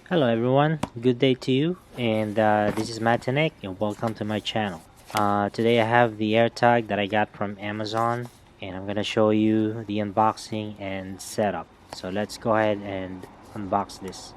Hello everyone, good day to you, and this is Matinek and welcome to my channel. Today I have the Airtag that I got from Amazon, and I'm gonna show you the unboxing and setup. So let's go ahead and unbox this.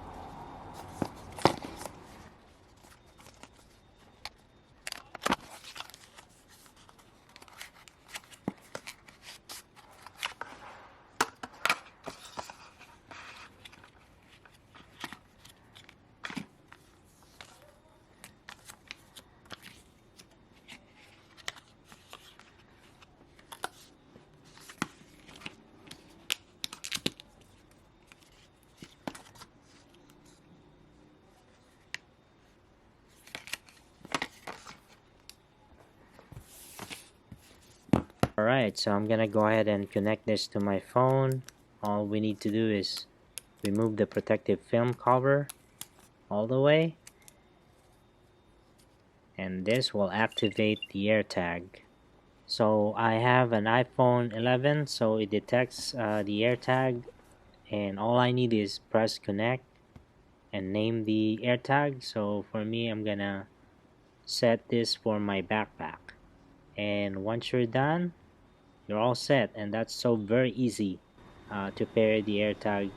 Alright, so I'm gonna go ahead and connect this to my phone. All we need to do is remove the protective film cover all the way, and this will activate the AirTag. So I have an iPhone 11, so it detects the AirTag, and all I need is press connect and name the AirTag. So for me, I'm gonna set this for my backpack, and once you're done, you're all set. And that's so very easy to pair the AirTag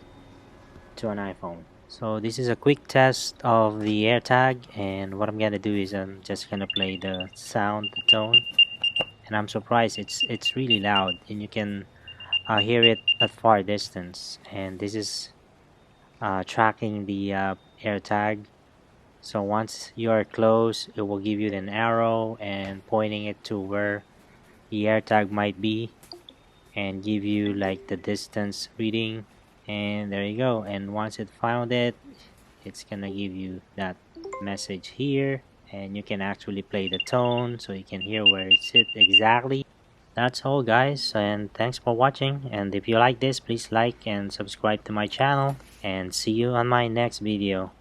to an iPhone. So this is a quick test of the AirTag, and what I'm gonna do is I'm just gonna play the sound, the tone, and I'm surprised it's really loud, and you can hear it at far distance. And this is tracking the AirTag. So once you are close, it will give you an arrow and pointing it to where the AirTag might be, and give you like the distance reading, and there you go. And once it found it, it's gonna give you that message here, and you can actually play the tone so you can hear where it's hit exactly. That's all guys, and thanks for watching, and if you like this, please like and subscribe to my channel, and see you on my next video.